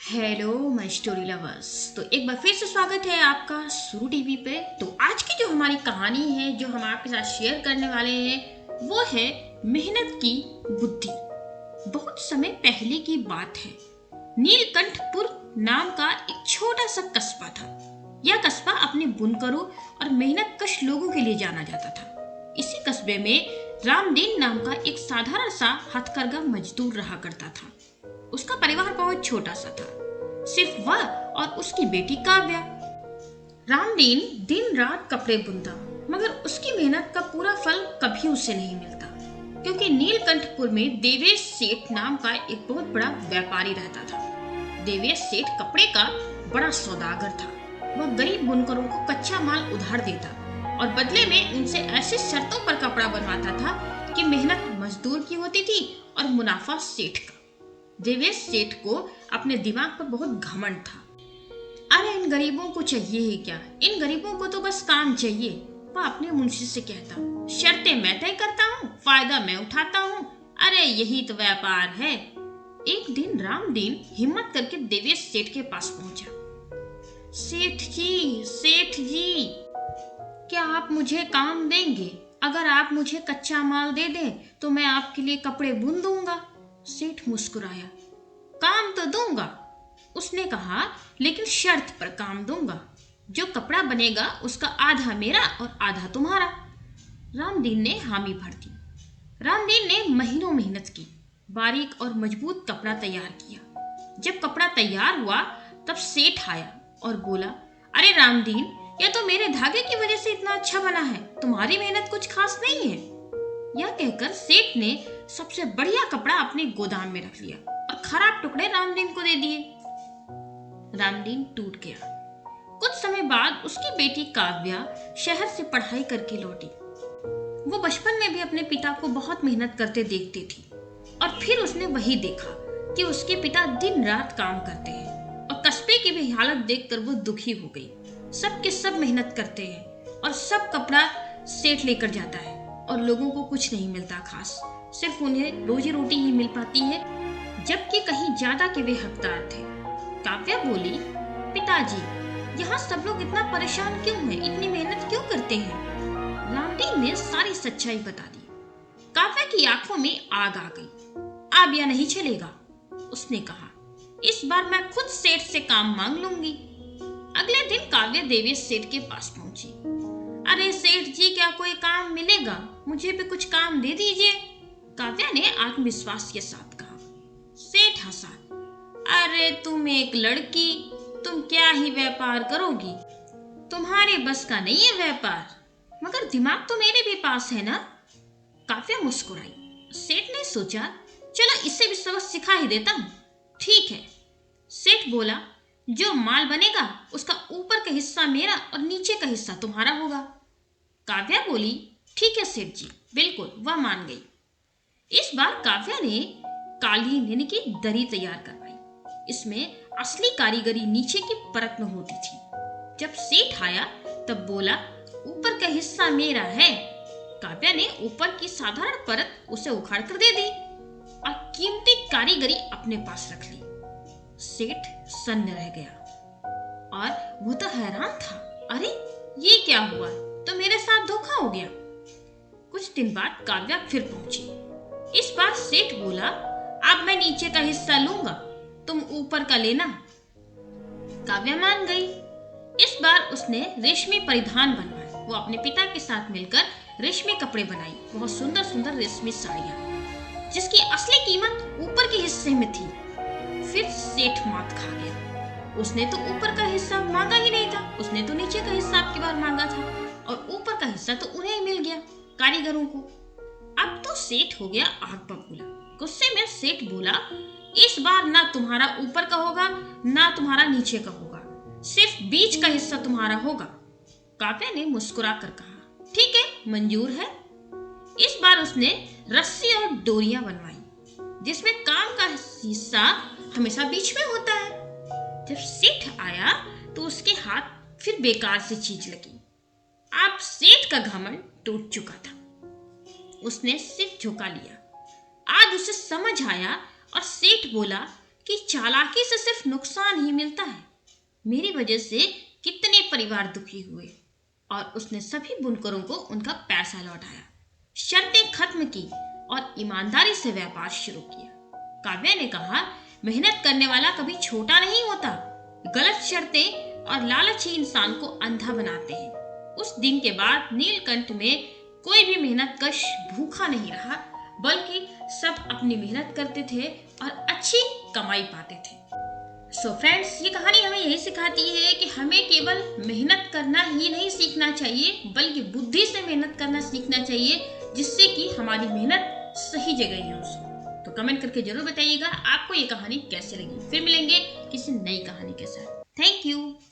Hello my story lovers. तो एक बार फिर से स्वागत है आपका सुरु टीवी पे। तो आज की जो हमारी कहानी है जो हम आपके साथ शेयर करने वाले हैं वो है मेहनत की बुद्धि। बहुत समय पहले की बात है। नीलकंठपुर नाम का एक छोटा सा कस्बा था। यह कस्बा अपने बुनकरों और मेहनतकश लोगों के लिए जाना जाता था। इसी कस्बे में रामदीन नाम का एक साधारण सा हथकरघा मजदूर रहा करता था। उसका परिवार बहुत छोटा सा था, सिर्फ वह और उसकी बेटी काव्या। रामदीन दिन रात कपड़े बुनता, मगर उसकी मेहनत का पूरा फल कभी उसे नहीं मिलता, क्योंकि नीलकंठपुर में देवेश सेठ नाम का एक बहुत बड़ा व्यापारी रहता था। देवेश सेठ कपड़े का बड़ा सौदागर था। वह गरीब बुनकरों को कच्चा माल उधार देता और बदले में उनसे ऐसी शर्तों पर कपड़ा बनवाता था कि मेहनत मजदूर की होती थी और मुनाफा सेठ का। देवेश सेठ को अपने दिमाग पर बहुत घमंड था। अरे इन गरीबों को चाहिए ही क्या, इन गरीबों को तो बस काम चाहिए। वह अपने मुंशी से कहता, शर्तें मैं तय करता हूँ, फायदा मैं उठाता हूँ, अरे यही तो व्यापार है। एक दिन रामदीन हिम्मत करके देवेश सेठ के पास पहुंचा। सेठ जी, क्या आप मुझे काम देंगे? अगर आप मुझे कच्चा माल दे दें तो मैं आपके लिए कपड़े बुन दूंगा। सेठ मुस्कुराया। काम तो दूंगा, उसने कहा, लेकिन शर्त पर काम दूंगा। जो कपड़ा बनेगा उसका आधा मेरा और आधा तुम्हारा। रामदीन ने हामी भर दी। रामदीन ने महीनों मेहनत की, बारीक और मजबूत कपड़ा तैयार किया। जब कपड़ा तैयार हुआ तब सेठ आया और बोला, अरे रामदीन, यह तो मेरे धागे की वजह से इतना अच्छा बना है, तुम्हारी मेहनत कुछ खास नहीं है। यह कहकर सेठ ने सबसे बढ़िया कपड़ा अपने गोदाम में रख लिया और खराब टुकड़े रामदीन को दे दिए। रामदीन टूट गया। कुछ समय बाद उसकी बेटी काव्या शहर से पढ़ाई करके लौटी। वो बचपन में भी अपने पिता को बहुत मेहनत करते देखती थी और फिर उसने वही देखा कि उसके पिता दिन रात काम करते हैं और कस्बे की भी हालत देखकर वो दुखी हो गई। सब के सब मेहनत करते हैं और सब कपड़ा सेठ लेकर जाता है और लोगों को कुछ नहीं मिलता खास, सिर्फ उन्हें रोजी रोटी ही मिल पाती है, जबकि कहीं ज्यादा के वे हकदार थे। काव्या बोली, पिताजी, यहाँ सब लोग इतना परेशान क्यों हैं? इतनी मेहनत क्यों करते हैं? रामदीन ने सारी सच्चाई बता दी। काव्या की आंखों में आग आ गई। अब यह नहीं चलेगा, उसने कहा, इस बार मैं खुद सेठ से काम मांग लूंगी। अगले दिन काव्या देवेश सेठ के पास पहुंची। अरे सेठ जी, क्या कोई काम मिलेगा? मुझे भी कुछ काम दे दीजिए, काव्या ने आत्मविश्वास के साथ कहा। सेठ हंसा। अरे तुम एक लड़की, तुम क्या ही व्यापार करोगी? तुम्हारे बस का नहीं है व्यापार, मगर दिमाग तो मेरे भी पास है ना। काव्या मुस्कुराई। सेठ ने सोचा, चलो इसे भी सबक सिखा ही देता हूँ। ठीक है, सेठ बोला, जो माल बनेगा उसका ऊपर का हिस्सा मेरा और नीचे का हिस्सा तुम्हारा होगा। काव्या बोली, ठीक है सेठ जी, बिल्कुल। वह मान गई। इस बार काव्या ने कालीन यानी कि दरी तैयार करवाई। इसमें असली कारीगरी नीचे की परत में होती थी। जब सेठ आया तब बोला, ऊपर का हिस्सा मेरा है। काव्या ने ऊपर की साधारण परत उसे उखाड़ कर दे दी और कीमती कारीगरी अपने पास रख ली। सेठ सन्न रह गया और वो तो हैरान था। अरे ये क्या हुआ? तो मेरे साथ धोखा हो गया। कुछ दिन बाद काव्या फिर पहुंची। इस बार सेठ बोला, अब मैं नीचे का हिस्सा लूंगा, तुम ऊपर का लेना। काव्या मान गई। इस बार उसने रेशमी परिधान बनवाए। वो अपने पिता के साथ मिलकर रेशमी कपड़े बनाई, बहुत सुंदर सुंदर रेशमी साड़ियां, जिसकी असली कीमत ऊपर के हिस्से में थी। फिर सेठ मात खा गया। उसने तो ऊपर का हिस्सा मांगा ही नहीं था, उसने तो नीचे का हिस्सा आपकी बार मांगा था और ऊपर का हिस्सा तो उन्हें ही मिल गया, कारीगरों को। अब तो सेठ हो गया आग बबूला। गुस्से में सेठ बोला, इस बार ना तुम्हारा ऊपर का होगा ना तुम्हारा नीचे का होगा, सिर्फ बीच का हिस्सा तुम्हारा होगा। काव्या ने मुस्कुरा कर कहा, ठीक है, मंजूर है। इस बार उसने रस्सी और डोरियां बनवाई, जिसमें काम का हिस्सा हमेशा बीच में होता है। जब सेठ आया तो उसके हाथ फिर बेकार से चीज लगी। अब सेठ का घमंड टूट चुका था। उसने सिर झुका लिया। आज उसे समझ आया और सेठ बोला, कि चालाकी से सिर्फ नुकसान ही मिलता है। मेरी वजह से कितने परिवार दुखी हुए और उसने सभी बुनकरों को उनका पैसा लौटाया, शर्तें खत्म की और ईमानदारी से व्यापार शुरू किया। काव्या ने कहा, मेहनत करने वाला कभी छोटा नहीं होता। गलत शर्तें और लालची इंसान को अंधा बनाते हैं। उस दिन के बाद नीलकंठ में कोई भी मेहनतकश भूखा नहीं रहा, बल्कि सब अपनी मेहनत करते थे और अच्छी कमाई पाते थे। सो फ्रेंड्स, ये कहानी हमें यही सिखाती है कि हमें केवल मेहनत करना ही नहीं सीखना चाहिए, बल्कि बुद्धि से मेहनत करना सीखना चाहिए, जिससे कि हमारी मेहनत सही जगह यूज हो। तो कमेंट करके जरूर बताइएगा आपको ये कहानी कैसे लगी। फिर मिलेंगे किसी नई कहानी के साथ। Thank you.